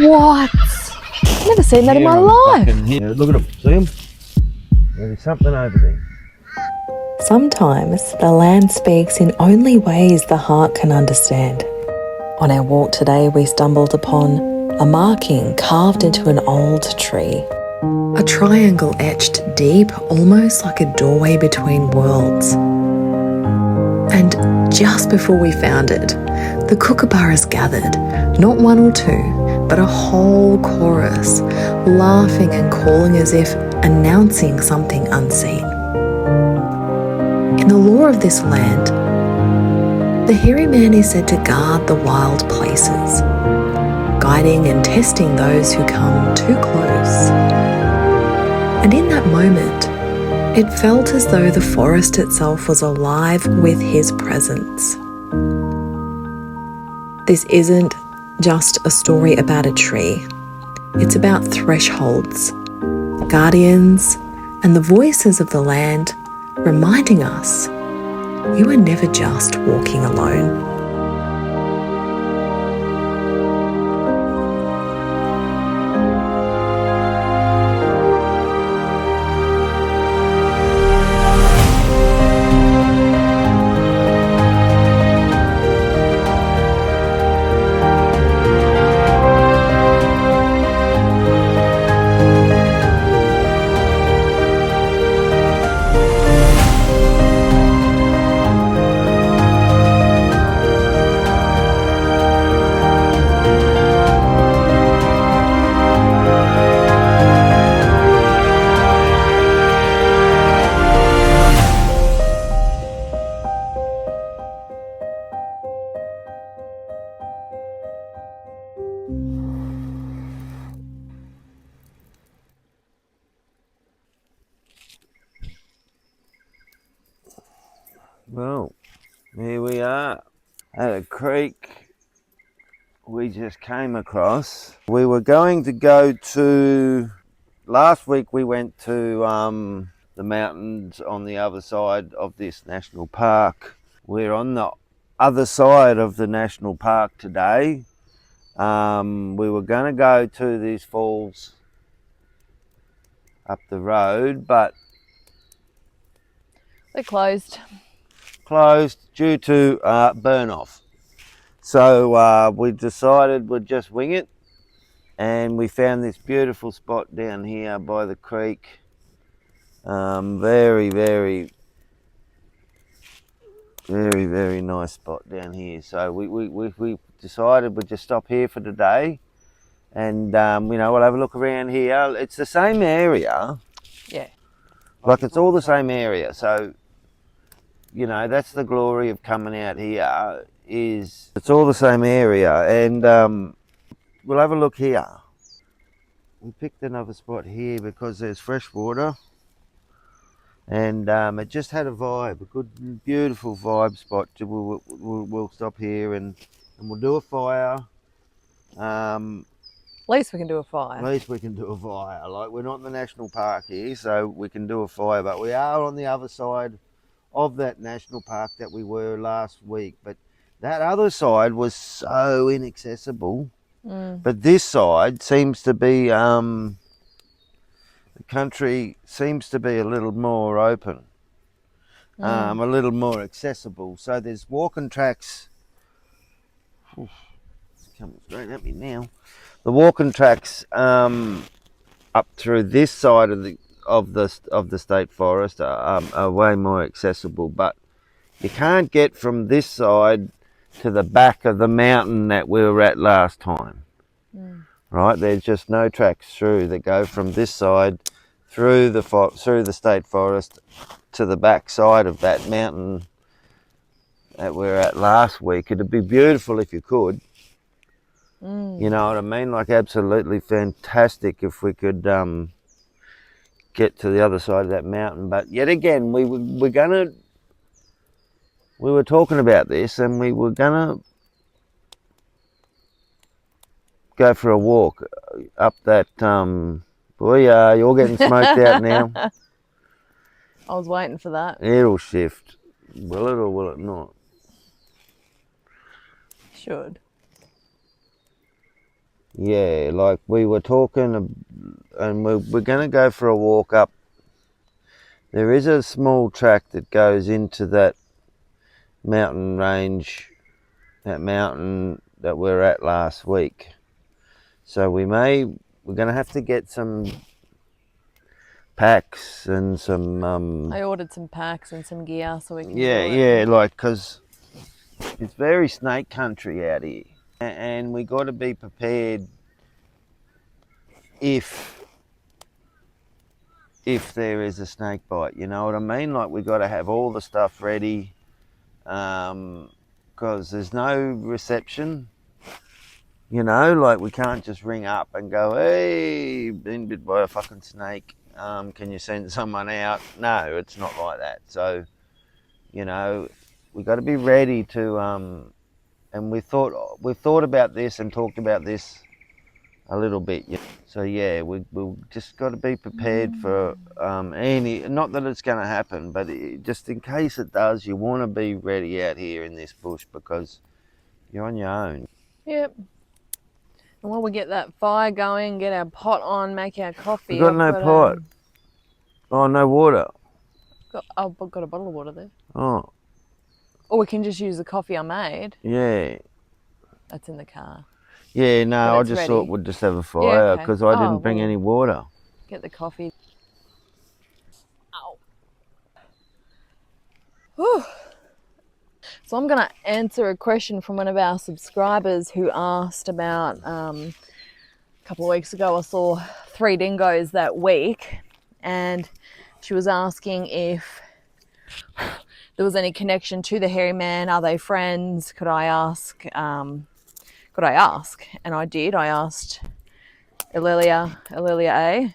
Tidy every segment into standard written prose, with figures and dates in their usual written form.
What? Never seen that in my life. Look at them. See them? There's something over there. Sometimes the land speaks in only ways the heart can understand. On our walk today, we stumbled upon a marking carved into an old tree. A triangle etched deep, almost like a doorway between worlds. And just before we found it, the kookaburras gathered, not one or two, but a whole chorus, laughing and calling as if announcing something unseen. In the lore of this land, the hairy man is said to guard the wild places, guiding and testing those who come too close. And in that moment, it felt as though the forest itself was alive with his presence. This isn't just a story about a tree. It's about thresholds, guardians, and the voices of the land reminding us you are never just walking alone. Well, here we are at a creek we just came across. We were going to go to, last week we went to the mountains on the other side of this national park. We're on the other side of the national park today. We were going to go to these falls up the road, but They're closed. Due to burn off. So we decided we'd just wing it, and we found this beautiful spot down here by the creek. Very nice spot down here. So we decided we'd just stop here for today, and we'll have a look around here. It's the same area. Yeah. Like it's all the same area. So that's the glory of coming out here, is it's all the same area. And we'll have a look here. We picked another spot here because there's fresh water, and it just had a vibe, a good, beautiful vibe spot. We'll stop here and we'll do a fire. At least we can do a fire. At least we can do a fire. Like, we're not in the national park here, so we can do a fire, but we are on the other side of that national park that we were last week. But that other side was so inaccessible. But this side seems to be, the country seems to be a little more open, a little more accessible. So there's walking tracks. It's coming straight at me now. The walking tracks up through this side of the state forest are way more accessible, but you can't get from this side to the back of the mountain that we were at last time. Right, there's just no tracks through that go from this side through the state forest to the back side of that mountain that we were at last week. It'd be beautiful if you could. You know what I mean? Like, absolutely fantastic if we could get to the other side of that mountain. But yet again, we were talking about this, and we were gonna go for a walk up that. You're getting smoked out now. I was waiting for that. It'll shift. Will it or will it not? Should. Yeah, like we were talking, and we're going to go for a walk up. There is a small track that goes into that mountain range, that mountain that we were at last week. So we're going to have to get some packs and some. I ordered some packs and some gear so we can do Yeah, it. yeah, like because it's very snake country out here, and we got to be prepared if there is a snake bite. You know what I mean? Like we got to have all the stuff ready, because there's no reception. You know, like we can't just ring up and go, "Hey, been bit by a fucking snake. Can you send someone out?" No, it's not like that. So, you know, we got to be ready to. And we've thought about this and talked about this a little bit. Yeah. So yeah, we've just got to be prepared for any. Not that it's going to happen, but just in case it does, you want to be ready out here in this bush because you're on your own. Yep. And while we get that fire going, get our pot on, make our coffee. We've got no pot. Oh, no water. I've got a bottle of water there. Oh. Or we can just use the coffee I made. Yeah. That's in the car. Yeah, no, I just ready. thought we'd just have a fire because I didn't bring any water. Get the coffee. Ow. Whew. So I'm going to answer a question from one of our subscribers who asked about, a couple of weeks ago I saw 3 dingoes that week, and she was asking if there was any connection to the hairy man. Are they friends? Could I ask? And I did. I asked Aurelia A,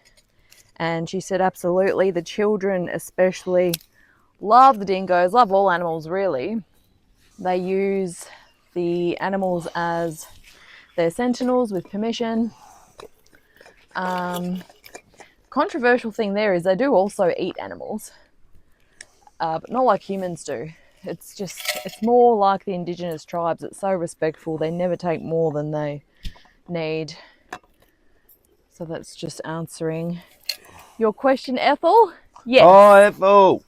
and she said absolutely. The children especially love the dingoes, love all animals really. They use the animals as their sentinels with permission. Controversial thing there is they do also eat animals, but not like humans do. It's more like the indigenous tribes. It's so respectful. They never take more than they need. So that's just answering your question, Ethel. Yes. Oh, Ethel.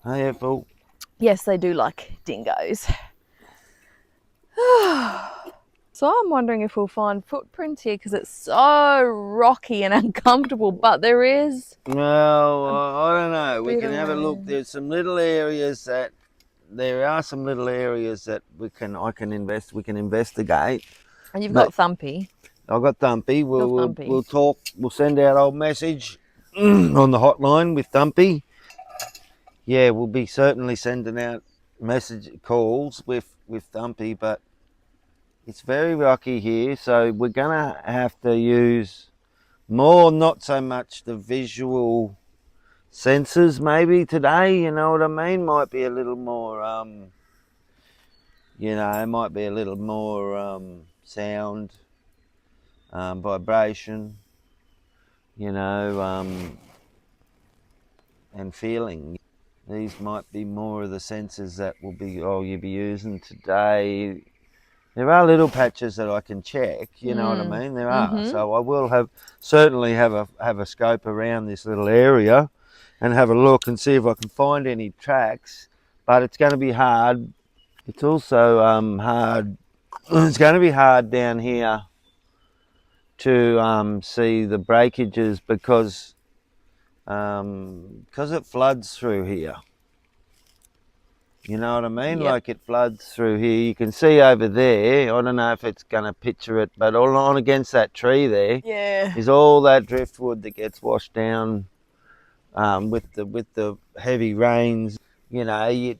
Hey, Ethel. Yes, they do like dingoes. So I'm wondering if we'll find footprints here because it's so rocky and uncomfortable, but there is. Well, I don't know. We can have a look. There are some little areas that we can investigate. And you've got Thumpy. I've got Thumpy. We'll talk. We'll send out old message on the hotline with Thumpy. Yeah, we'll be certainly sending out calls with Thumpy, but it's very rocky here, so we're gonna have to use more, not so much the visual senses maybe today, you know what I mean? Might be a little more, might be a little more sound, vibration, and feeling. These might be more of the senses that you'll be using today. There are little patches that I can check, you know what I mean? There are. So I will certainly have a scope around this little area and have a look and see if I can find any tracks. But it's going to be hard. It's also hard. It's going to be hard down here to see the breakages because it floods through here. You know what I mean? Yep. Like it floods through here. You can see over there. I don't know if it's going to picture it, but on against that tree there is all that driftwood that gets washed down with the heavy rains. You're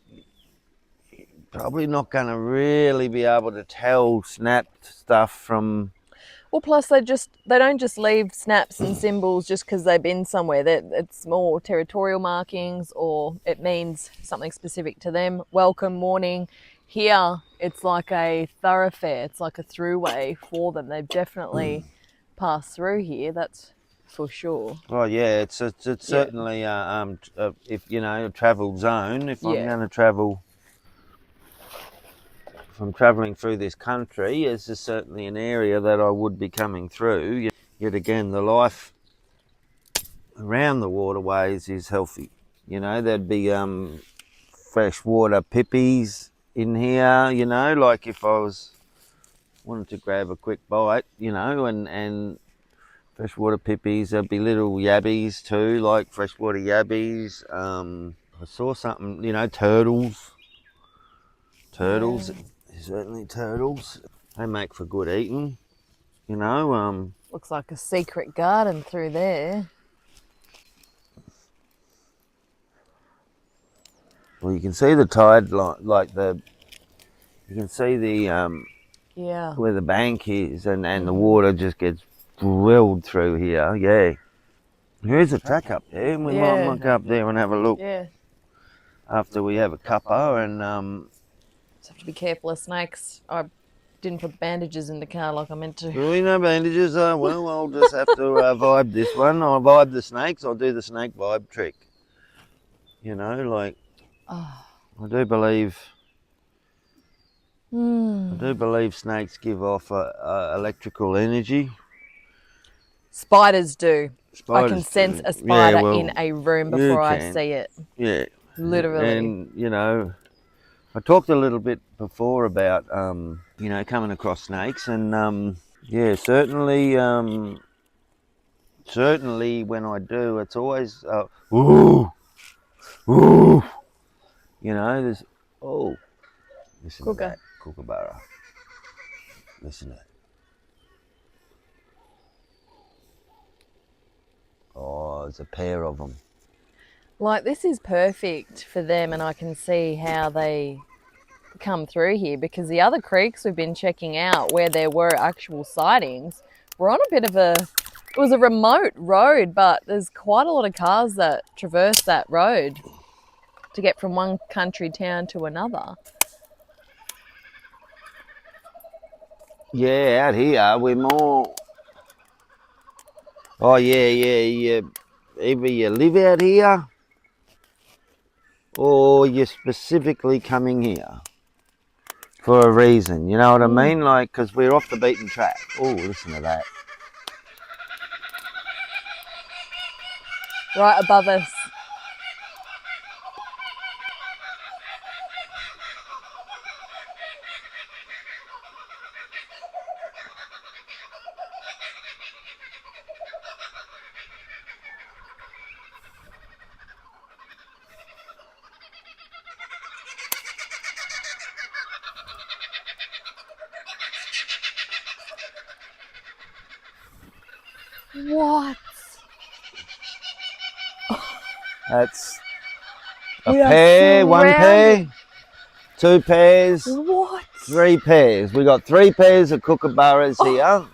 probably not going to really be able to tell snapped stuff from. Well, plus they don't just leave snaps and symbols just because they've been somewhere. It's more territorial markings, or it means something specific to them. Welcome, warning. Here, it's like a thoroughfare. It's like a throughway for them. They've definitely passed through here. That's for sure. Well, yeah, it's certainly if a travel zone. If I'm going to travel if I'm travelling through this country, this is certainly an area that I would be coming through. Yet again, the life around the waterways is healthy. You know, there'd be freshwater pippies in here, you know, like if I wanted to grab a quick bite, you know, and freshwater pippies, there'd be little yabbies too, like freshwater yabbies. I saw something, you know, turtles. Turtles, certainly turtles. They make for good eating, you know. Looks like a secret garden through there. Well, you can see the tide, you can see the Yeah. where the bank is, and the water just gets drilled through here. Yeah, there's a track up there, and we might go up there and have a look Yeah. after we have a cuppa. And Just have to be careful of snakes. I didn't put bandages in the car like I meant to. really no bandages. Well, I'll just have to vibe this one. I'll vibe the snakes. I'll do the snake vibe trick. You know, like I do believe. I do believe snakes give off electrical energy. Spiders do. I can Spiders sense do. a spider Yeah, well, in a room you before I can. see it. Yeah. Literally. And, you know, I talked a little bit before about, you know, coming across snakes. And, yeah, certainly when I do, it's always, ooh, ooh. You know, there's, oh, listen to that kookaburra. Listen to it. Oh, there's a pair of them. Like, this is perfect for them, and I can see how they come through here, because the other creeks we've been checking out where there were actual sightings, we're on a bit of it was a remote road, but there's quite a lot of cars that traverse that road to get from one country town to another. Yeah, out here we're more. Oh yeah. Either you live out here, or you're specifically coming here for a reason. You know what I mean? Like, because we're off the beaten track. Oh, listen to that. Right above us. What? That's a We are pair, one pair, surrounded. 2 pairs, What? 3 pairs. We got 3 pairs of kookaburras here. I've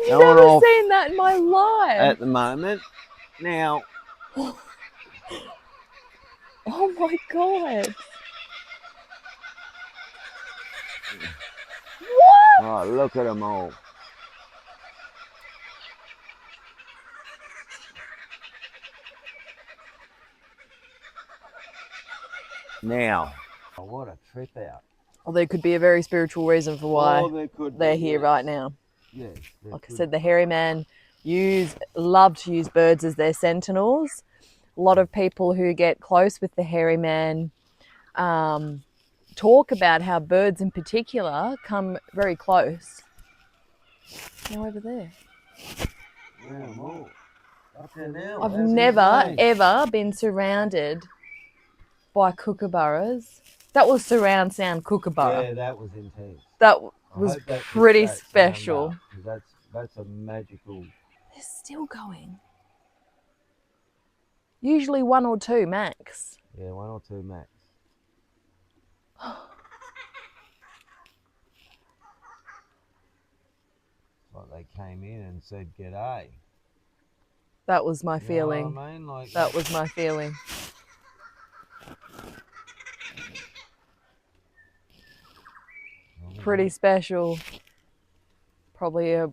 Going never off seen that in my life. at the moment. Now, Oh my god. What? oh, look at them all. Now, oh, what a trip out. Well, there could be a very spiritual reason for why there could they're be, here right now. Yes. Like I said, the hairy man love to use birds as their sentinels. A lot of people who get close with the hairy man talk about how birds in particular come very close. Now over there. I've never ever been surrounded by kookaburras. That was surround sound kookaburra. Yeah, that was intense. That was pretty special. That's a magical. They're still going. Usually 1 or 2 max. Yeah, 1 or 2 max. Like they came in and said g'day. That was my feeling. You know what I mean? Like, that was my feeling. Pretty special. Probably a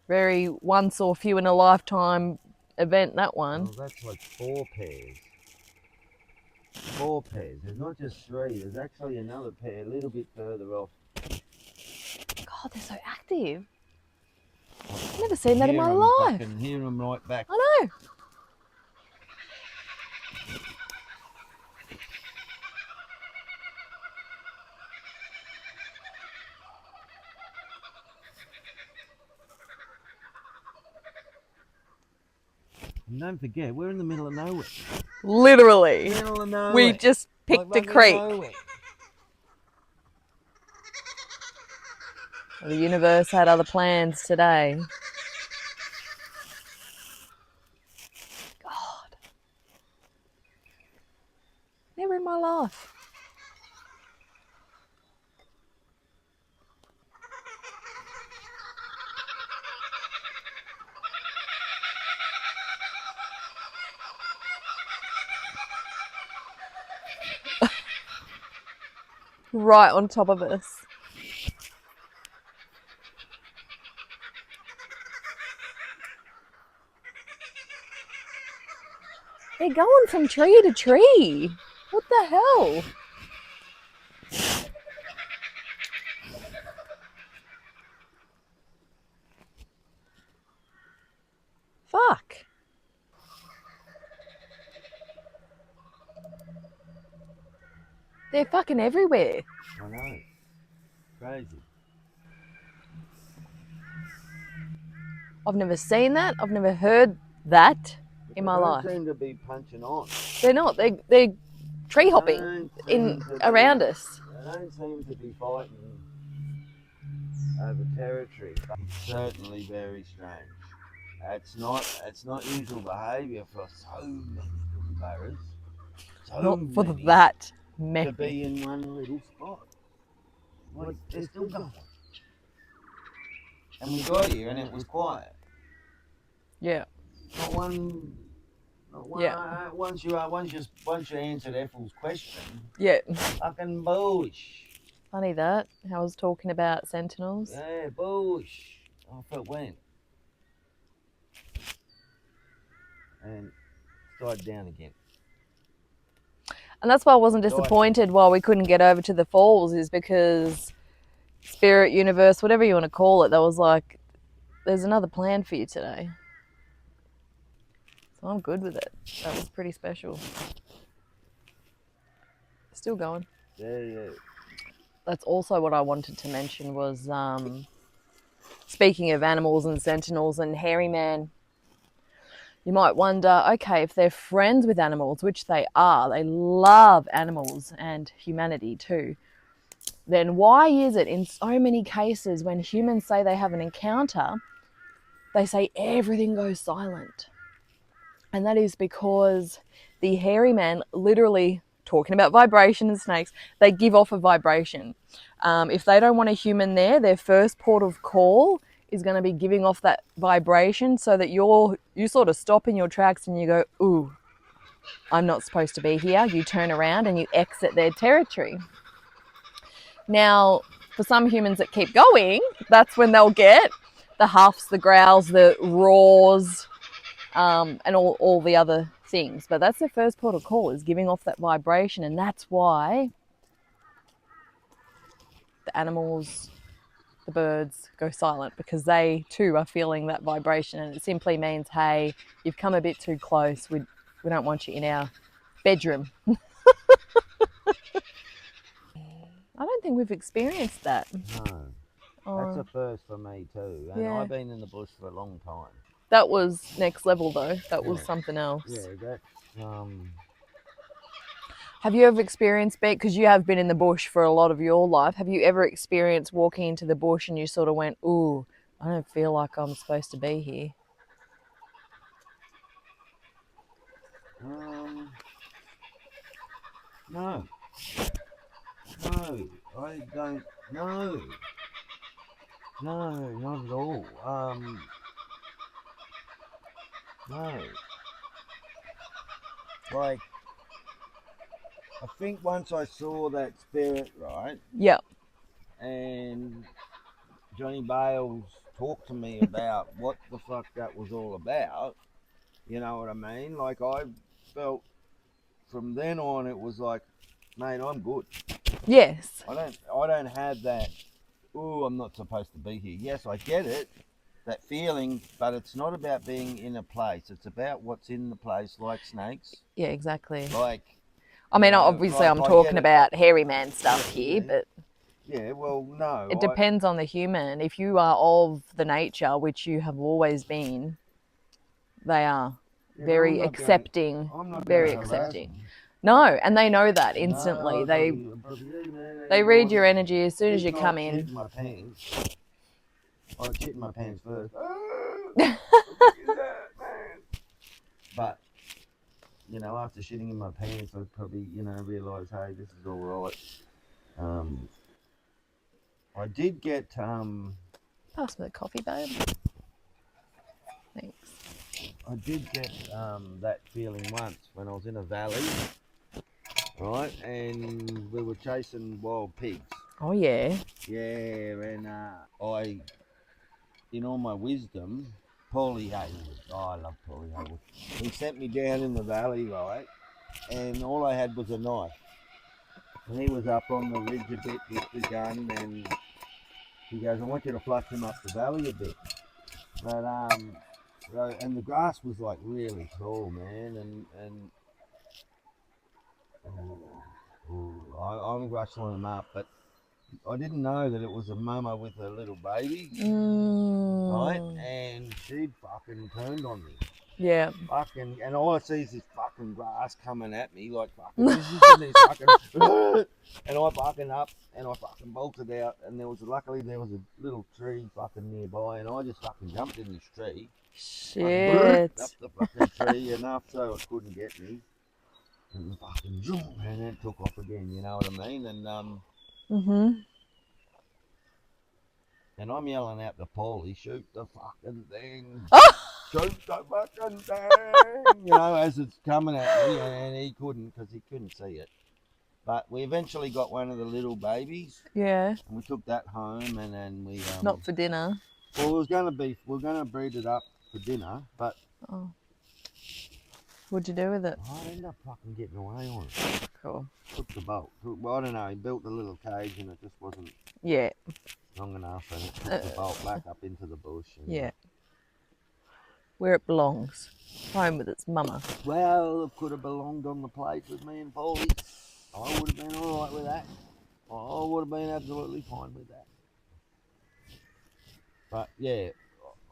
very once or few in a lifetime event, that one. Well, that's like 4 pairs. 4 pairs. There's not just 3. There's actually another pair a little bit further off. God, they're so active. I've never seen that in my I life. can hear them right back. I know. And don't forget, we're in the middle of nowhere. Literally. Middle of nowhere. We just picked a creek. The universe had other plans today. God. Never in my life. Right on top of us. They're going from tree to tree. What the hell? Fuck. They're fucking everywhere. I know. Crazy. I've never seen that. I've never heard that in my life. They don't seem to be punching on. They're not. They're tree hopping around us. They don't seem to be fighting over territory. It's certainly very strange. It's not usual behaviour for so many kookaburras. Not for that many. To be in one little spot. Well, they're still going. And we got here and it was quiet. Yeah. Not one. Yeah. Once you answered Ethel's question. Yeah. Fucking bush. Funny that. I was talking about sentinels. Yeah, bush. Off it went. And died down again. And that's why I wasn't disappointed while we couldn't get over to the falls, is because spirit, universe, whatever you want to call it, that was like, there's another plan for you today. So I'm good with it. That was pretty special. Still going. Yeah. That's also what I wanted to mention was, speaking of animals and sentinels and hairy man, you might wonder, okay, if they're friends with animals, which they are, they love animals and humanity too, then why is it in so many cases when humans say they have an encounter, they say everything goes silent? And that is because the hairy man, literally talking about vibration and snakes, they give off a vibration. If they don't want a human there, their first port of call is going to be giving off that vibration, so that you sort of stop in your tracks and you go, ooh, I'm not supposed to be here. You turn around and you exit their territory. Now, for some humans that keep going, that's when they'll get the huffs, the growls, the roars, and all the other things. But that's their first port of call, is giving off that vibration. And that's why the animals, the birds, go silent, because they too are feeling that vibration. And it simply means, hey, you've come a bit too close. We don't want you in our bedroom. I don't think we've experienced that. No. That's a first for me too. And Yeah. I've been in the bush for a long time. That was next level though. That was something else. Yeah, that's Have you ever experienced, because you have been in the bush for a lot of your life, have you ever experienced walking into the bush and you sort of went, ooh, I don't feel like I'm supposed to be here? No, I don't. No, not at all. No. Like, I think once I saw that spirit, right? Yep. And Johnny Bales talked to me about what the fuck that was all about. You know what I mean? Like, I felt from then on, it was like, mate, I'm good. Yes. I don't have that. Oh, I'm not supposed to be here. Yes, I get it, that feeling, but it's not about being in a place. It's about what's in the place, like snakes. Yeah, exactly. Like, I mean, you know, obviously, like I'm I get talking it. about hairy man stuff Yeah, here, but yeah. Well, no. it depends on the human. If you are of the nature, which you have always been, they are Yeah, very I'm accepting, not very gonna harass accepting. them. No, and they know that instantly. No, They read your energy as soon as you If come not, shit in. in my pants. I shit in my pants first. But, you know, after shitting in my pants, I'd probably, you know, realise, hey, this is all right. I did get, Pass me the coffee, babe. Thanks. I did get that feeling once when I was in a valley, right, and we were chasing wild pigs. Oh, yeah. Yeah, and I, in all my wisdom, Paulie Haywood, oh, I love Paulie Haywood, he sent me down in the valley, right, and all I had was a knife. And he was up on the ridge a bit with the gun, and he goes, I want you to flush him up the valley a bit. But, and the grass was like really tall, man, and I'm rustling them up, but I didn't know that it was a mama with a little baby, right? And she'd fucking turned on me. Yeah. Fucking, and all I see is this fucking grass coming at me, like fucking, this fucking, and I fucking up, and I fucking bolted out, and luckily there was a little tree fucking nearby, and I just fucking jumped in this tree. Shit. Up the fucking tree enough so it couldn't get me. And fucking zoom, and then it took off again, you know what I mean? And and I'm yelling out to Paulie, shoot the fucking thing. Shoot the fucking thing, you know, as it's coming at me, and he couldn't because he couldn't see it. But we eventually got one of the little babies. Yeah. And we took that home, and then we Not for dinner. Well, we're gonna breed it up for dinner, but Oh. What'd you do with it? I ended up fucking getting away on it. Cool. Took the bolt. Well, I don't know. He built the little cage, and it just wasn't Yeah. long enough, and it took the bolt back up into the bush. And, Yeah. Where it belongs. Home with its mama. Well, it could have belonged on the plate with me and Paulie. I would have been all right with that. I would have been absolutely fine with that. But yeah,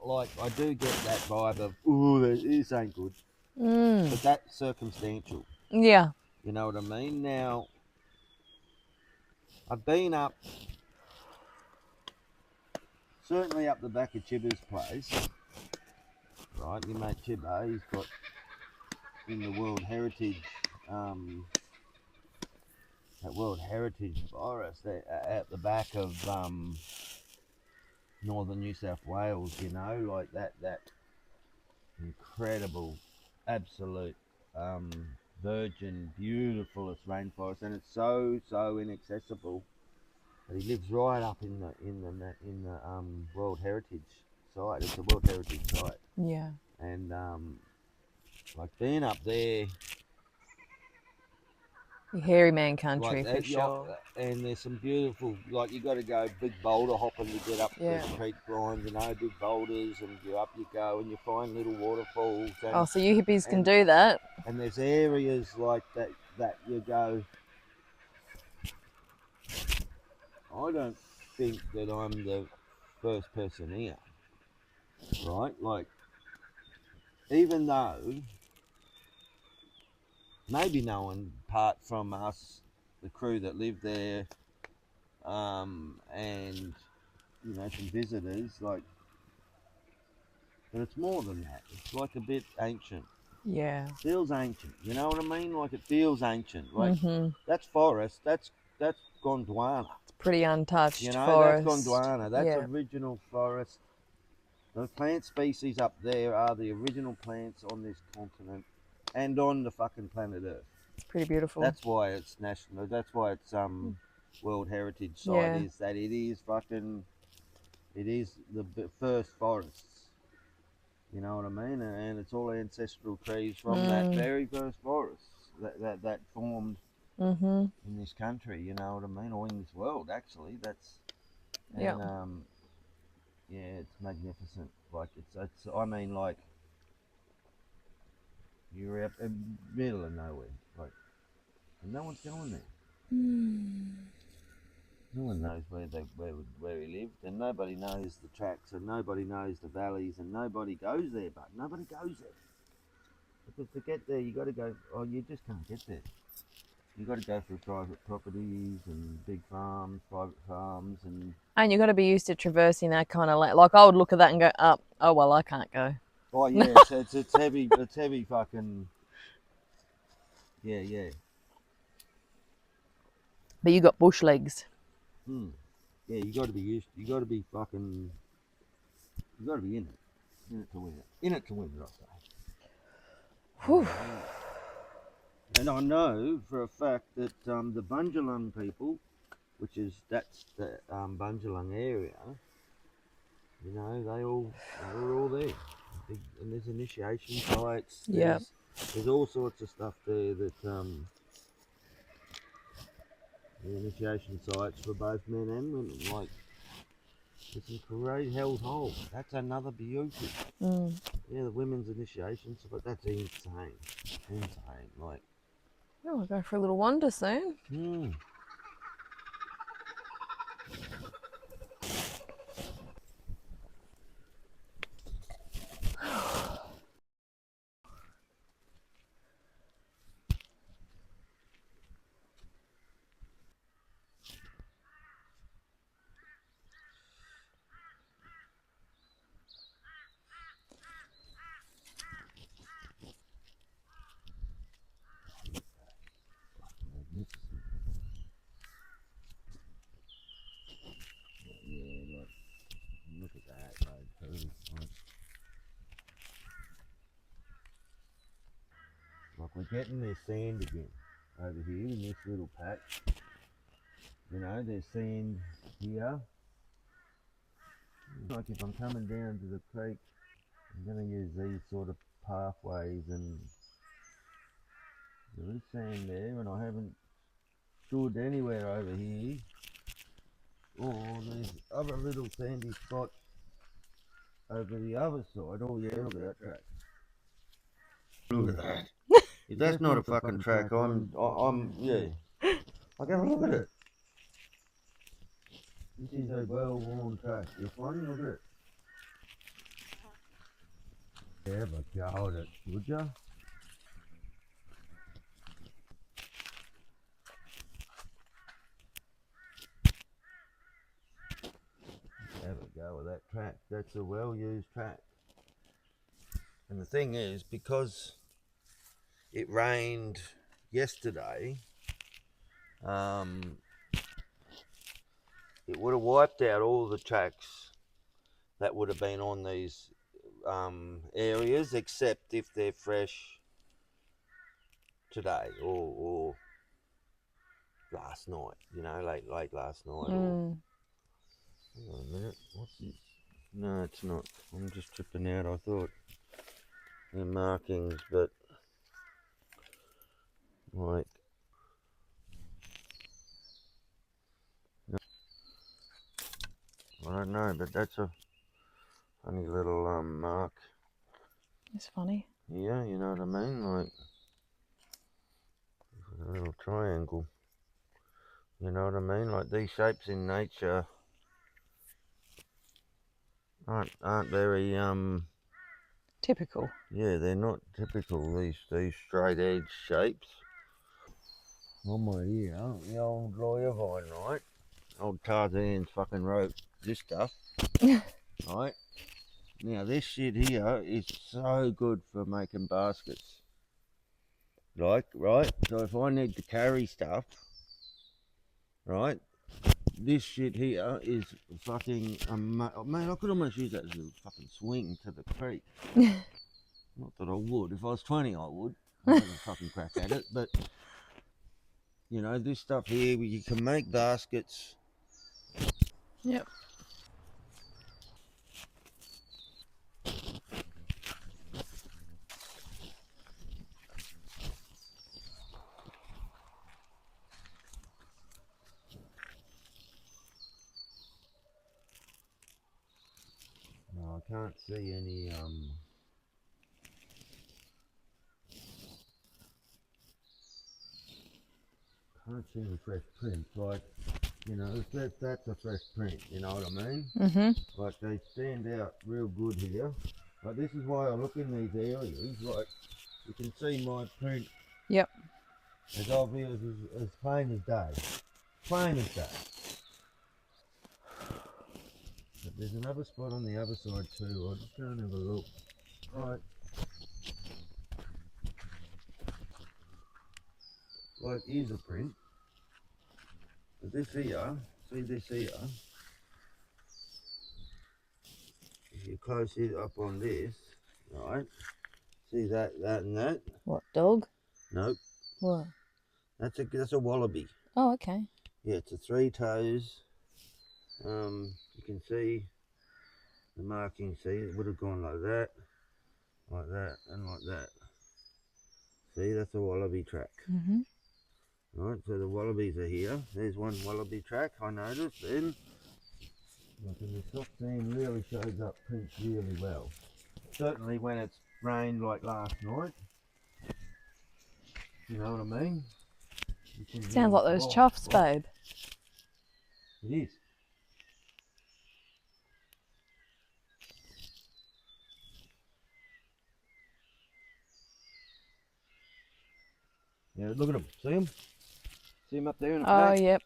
like I do get that vibe of, ooh, this ain't good. But that's circumstantial. Yeah. You know what I mean? Now, I've been up, certainly up the back of Chibber's place. Right, your mate Chibber, he's got in the World Heritage, that World Heritage Forest at the back of northern New South Wales, you know, like that incredible, absolute virgin, beautifulest rainforest, and it's so inaccessible. But he lives right up in the World Heritage site. It's a World Heritage site. Yeah. And like being up there, Hairy man country like for sure. and there's some beautiful, like you got to go big boulder hopping to get up the creek lines, you know, big boulders, and up you go, and you find little waterfalls. And, so you hippies can do that. And there's areas like that you go, I don't think that I'm the first person here, right? Like, even though maybe no one apart from us, the crew that live there, and you know, some visitors, like, but it's more than that. It's like a bit ancient. Yeah. It feels ancient, you know what I mean? Like it feels ancient. Like that's forest. That's Gondwana. It's pretty untouched. You know, forest. that's Gondwana. That's original forest. The plant species up there are the original plants on this continent and on the fucking planet Earth. It's pretty beautiful. That's why it's national. That's why it's World Heritage site. Is that it is fucking. It is the first forests. You know what I mean? And it's all ancestral trees from that very first forests. that formed Mm-hmm. in this country. You know what I mean, or in this world actually. That's and Yeah. yeah, it's magnificent. Like it's I mean like you're out in the middle of nowhere, like and no one's going there. No one knows where he lived, and nobody knows the tracks, and nobody knows the valleys, and nobody goes there. But nobody goes there because to get there, you got to go. Oh, you just can't get there. You got to go through private properties and big farms, private farms, and And you've got to be used to traversing that kind of land. Like I would look at that and go, oh well, I can't go. oh yeah, it's heavy. It's heavy fucking. Yeah. But you got bush legs. Hmm. Yeah, you got to be used. You got to be fucking. You got to be in it. In it to win it. In it to win it, I say. Whew. And I know for a fact that the Bundjalung people, that's the Bundjalung area, you know, they're all there. And there's initiation sites. Yeah. There's all sorts of stuff there that the initiation sites for both men and women. Like it's a great Hell's Hole. That's another beauty. Mm. Yeah, the women's initiations, but that's insane. Insane. Like. Oh, I'll go for a little wander soon. Hmm. Yeah, look at that, too. Like we're getting this sand again over here in this little patch. You know, there's sand here. Like if I'm coming down to the creek, I'm going to use these sort of pathways, and there is sand there, and I haven't stood anywhere over here. Oh, there's other little sandy spots over the other side. Oh yeah, look at that track. Look at that. If that's not a fucking track, yeah. Like have a look at it. This is a well-worn track. This one, look at it. Yeah, but go at it, would ya? Have a go with that track. That's a well-used track. And the thing is, because it rained yesterday, it would have wiped out all the tracks that would have been on these areas, except if they're fresh today or last night, you know, late last night. Or, hang on a minute, what's this? No, it's not. I'm just tripping out. I thought they're markings, but like, I don't know, but that's a funny little mark. It's funny. Yeah, you know what I mean? Like a little triangle. You know what I mean? Like these shapes in nature aren't very Typical. yeah, they're not typical, these straight edge shapes. On my ear, the old lawyer vine, right? Old Tarzan's fucking wrote this stuff. Right? Now this shit here is so good for making baskets. Like, right? So if I need to carry stuff, right? This shit here is fucking man, I could almost use that as a fucking swing to the creek. Not that I would. If I was 20, I would. I'd have a fucking crack at it. But, you know, this stuff here, you can make baskets. Yep. can't see any fresh prints. Like, you know, that's a fresh print. You know what I mean? Mm-hmm. Like, they stand out real good here. Like, this is why I look in these areas. Like, you can see my print. Yep. As obvious as plain as day. Plain as day. But there's another spot on the other side too. I'll just go and have a look. Right. Like, here's a print. But this here, see this here? If you close it up on this, right? See that, and that? What, dog? Nope. What? That's a wallaby. Oh, okay. Yeah, it's a 3 toes. You can see the marking. See, it would have gone like that, and like that. See, that's a wallaby track. Mm-hmm. Right, so the wallabies are here. There's one wallaby track I noticed. Then, look, and the soft sand really shows up prints really well. Certainly when it's rained like last night. You know what I mean? Sounds like those chuffs, babe. It is. Yeah, look at them. See them? See them up there in the Oh, pack? yep.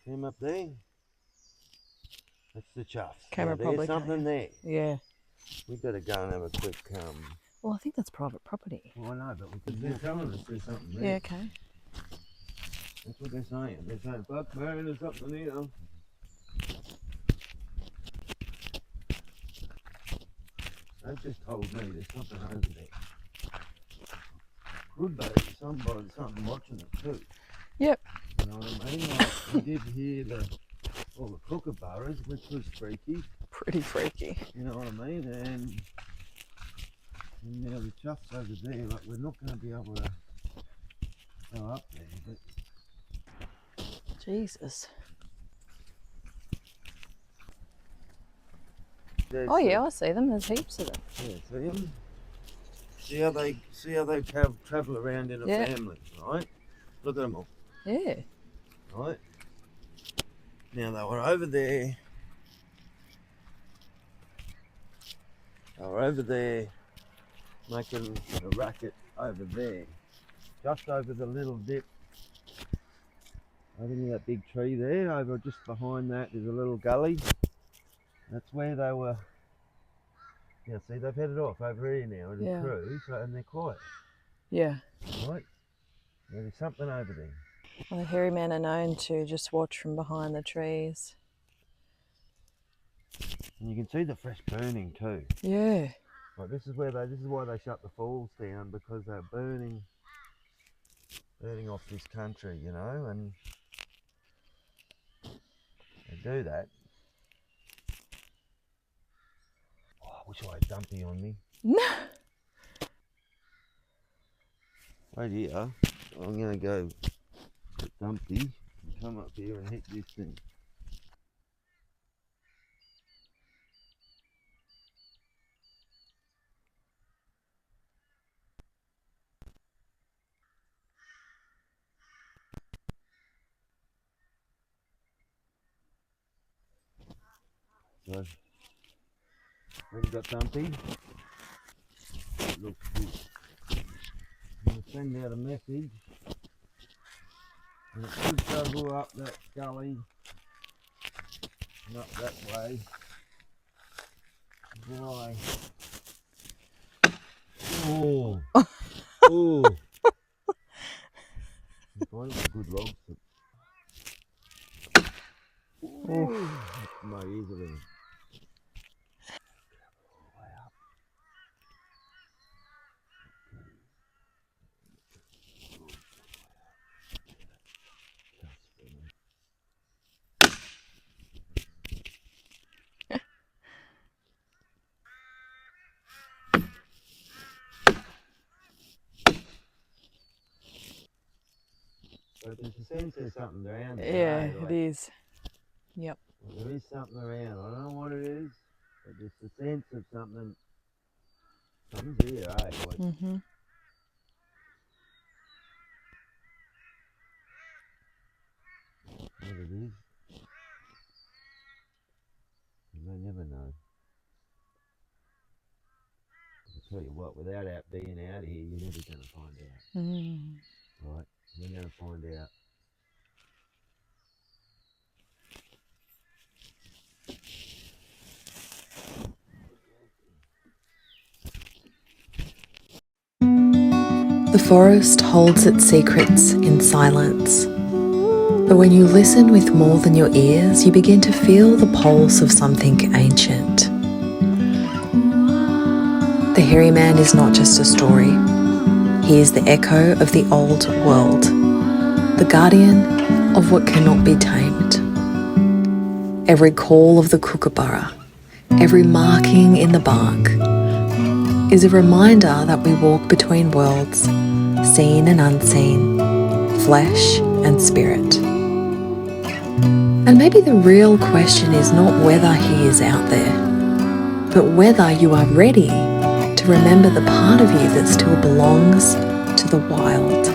See them up there? That's the chuffs. Camera Now, probably there's something can't. there. Yeah. We better go and have a quick Well, I think that's private property. Well, I know, but they're telling us there's something there. Yeah, okay. That's what they're saying. They're saying, fuck man, there's something here. They've just told me there's something over there. Could be something watching it too. Yep. You know what I mean? Like, we did hear all the kookaburras, which was freaky. Pretty freaky. You know what I mean? And now the chuffs over there, like, we're not going to be able to go up there, but Jesus. oh yeah, I see them. There's heaps of them. Yeah, see them? See how they travel around in a family, right? Look at them all. Yeah. Right? Now they were over there. They were over there making a racket over there. Just over the little dip. Over near that big tree there. Over just behind that is a little gully. That's where they were. Yeah, see, they've headed off over here now in a crew, and they're quiet. Yeah. Right? Yeah, there's something over there. Well, the hairy men are known to just watch from behind the trees. And you can see the fresh burning too. Yeah. Like, this is why they shut the falls down, because they're burning off this country, you know, and they do that. Oh, I wish I had Dumpy on me. No. Right here, I'm gonna go get Dumpy and come up here and hit this thing. So, when you got Dumpy, it looks good. I'm going to send out a message, and it should travel up that gully and up that way. Why? Oh! Oh! I'm finding some good logs. Oh! My ears are ringing. But there's a sense there's something around there. Yeah, Like, it is. Yep. there is something around. I don't know what it is. But it's the sense of something's here, eh? Like, Mm-hmm. what it is, you may never know. I'll tell you what, without being out here, you're never going to find out. Mm. Right? You're going to find out. The forest holds its secrets in silence. But when you listen with more than your ears, you begin to feel the pulse of something ancient. The hairy man is not just a story. He is the echo of the old world, the guardian of what cannot be tamed. Every call of the kookaburra, every marking in the bark, is a reminder that we walk between worlds, seen and unseen, flesh and spirit. And maybe the real question is not whether he is out there, but whether you are ready to remember the part of you that still belongs to the wild.